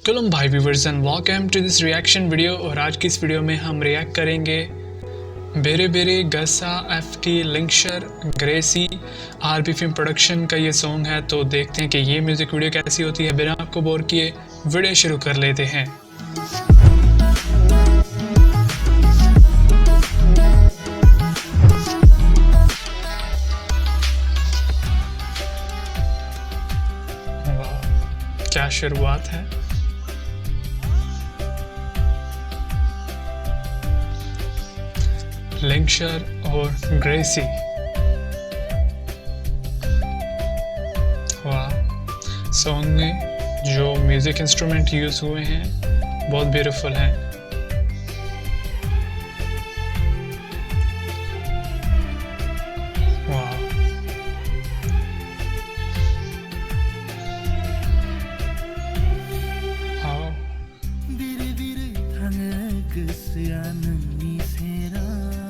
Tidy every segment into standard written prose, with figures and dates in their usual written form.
Welcome भाई viewers and welcome to this reaction video. और आज की इस वीडियो में हम रिएक्ट करेंगे बेरे बेरे गसा एफटी लिंक्शर ग्रेसी आरबी फिल्म प्रोडक्शन का ये सॉन्ग है। तो देखते हैं कि ये म्यूजिक वीडियो कैसी होती है। बिना आपको बोर किए वीडियो शुरू कर लेते हैं। क्या शुरुआत है। लिंक्शर और ग्रेसी, वाह। सॉन्ग में जो म्यूजिक इंस्ट्रूमेंट यूज हुए हैं बहुत ब्यूटीफुल हैं। वाह,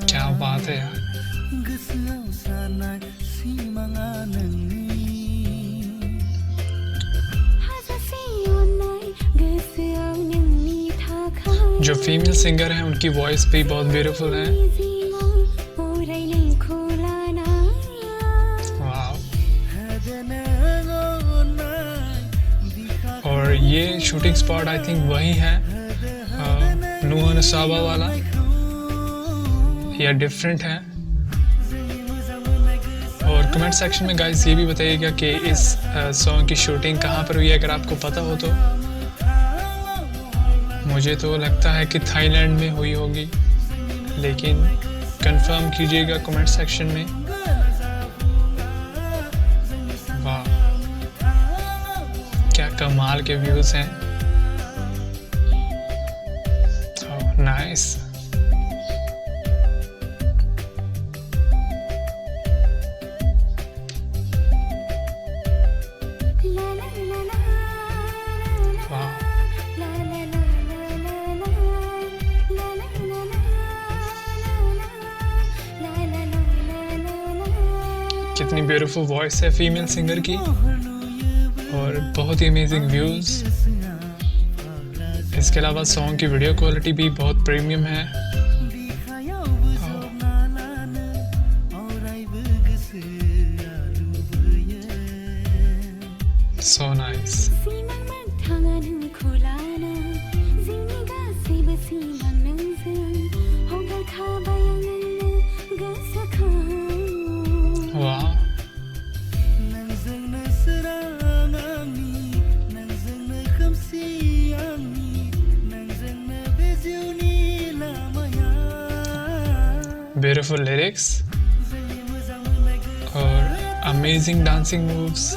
क्या बात है यार। जो फीमेल सिंगर हैं उनकी वॉइस भी बहुत ब्यूटीफुल है। वाह। और ये शूटिंग स्पॉट आई थिंक वही है नूह नसाबा वाला या डिफरेंट है। और कमेंट सेक्शन में गाइस ये भी बताइएगा कि इस सॉन्ग की शूटिंग कहाँ पर हुई है, अगर आपको पता हो तो। मुझे तो लगता है कि थाईलैंड में हुई होगी, लेकिन कंफर्म कीजिएगा कमेंट सेक्शन में। वाह, क्या कमाल के व्यूज हैं। नाइस। कितनी ब्यूटीफुल वॉइस है फीमेल सिंगर की और बहुत ही अमेजिंग व्यूज। इसके अलावा सॉन्ग की वीडियो क्वालिटी भी बहुत प्रीमियम है। So nice. वाह, ब्यूटीफुल लिरिक्स और amazing dancing moves.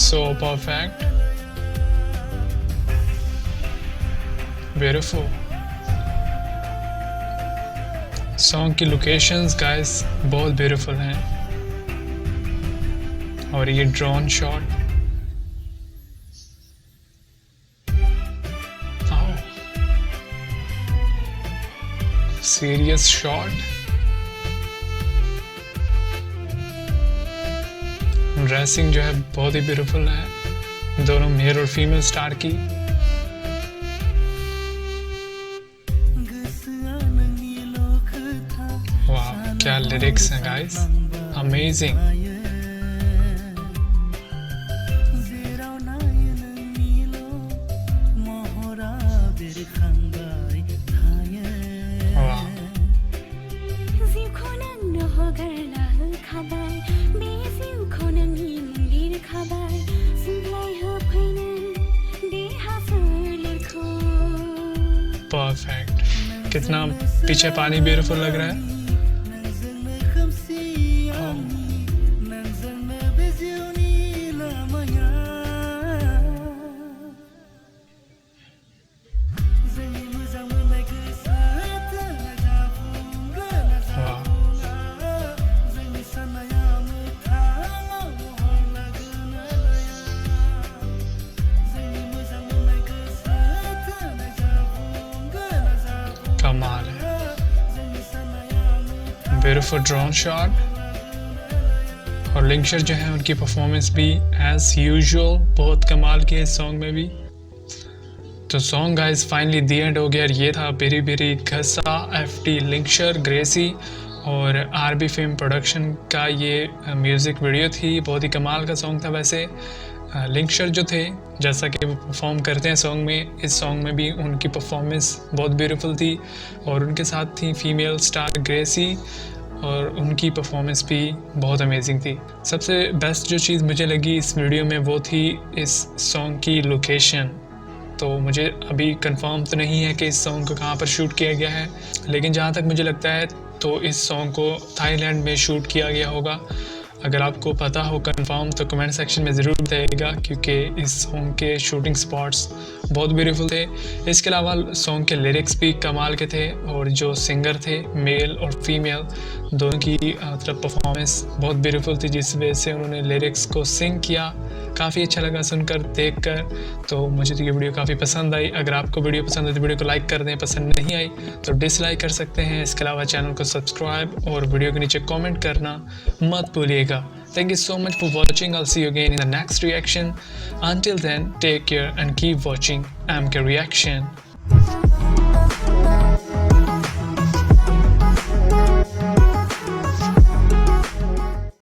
So perfect, beautiful. Song की लोकेशंस गाइस बहुत ब्यूटीफुल हैं। और ये drone shot, serious shot. Dressing जो है बहुत ही ब्यूटीफुल है, दोनों मेल और फीमेल स्टार की। वाह, क्या लिरिक्स हैं गाइस, अमेजिंग। परफेक्ट। कितना पीछे पानी ब्यूटीफुल लग रहा है। Beautiful drone shot. और लिंकशर जो है उनकी परफॉर्मेंस भी एज यूजुअल बहुत कमाल की है इस सॉन्ग में भी। तो song guys finally the and हो गया। ये था बेरी बेरी घसा FT लिंकशर ग्रेसी और RB फिल्म प्रोडक्शन का ये म्यूज़िक वीडियो थी। बहुत ही कमाल का सॉन्ग था। वैसे लिंकशर जो थे जैसा कि वो परफॉर्म करते हैं सॉन्ग में, इस सॉन्ग में भी उनकी परफॉर्मेंस बहुत ब्यूटीफुल थी और उनके साथ थी फीमेल स्टार ग्रेसी और उनकी परफॉर्मेंस भी बहुत अमेजिंग थी। सबसे बेस्ट जो चीज़ मुझे लगी इस वीडियो में वो थी इस सॉन्ग की लोकेशन। तो मुझे अभी कंफर्म तो नहीं है कि इस सॉन्ग को कहाँ पर शूट किया गया है, लेकिन जहाँ तक मुझे लगता है तो इस सॉन्ग को थाईलैंड में शूट किया गया होगा। अगर आपको पता हो कंफर्म तो कमेंट सेक्शन में ज़रूर बताइएगा, क्योंकि इस सॉन्ग के शूटिंग स्पॉट्स बहुत ब्यूटीफुल थे। इसके अलावा सॉन्ग के लिरिक्स भी कमाल के थे और जो सिंगर थे मेल और फीमेल दोनों की तरफ परफॉर्मेंस बहुत ब्यूटीफुल थी, जिस वजह से उन्होंने लिरिक्स को सिंग किया। काफ़ी अच्छा लगा सुनकर देखकर। तो मुझे तो ये वीडियो काफ़ी पसंद आई। अगर आपको वीडियो पसंद आई तो वीडियो को लाइक कर दें, पसंद नहीं आई तो डिसलाइक कर सकते हैं। इसके अलावा चैनल को सब्सक्राइब और वीडियो के नीचे कमेंट करना मत भूलिएगा। Thank you so much for watching. I'll see you again in the next reaction. Until then, take care and keep watching MK Reaction.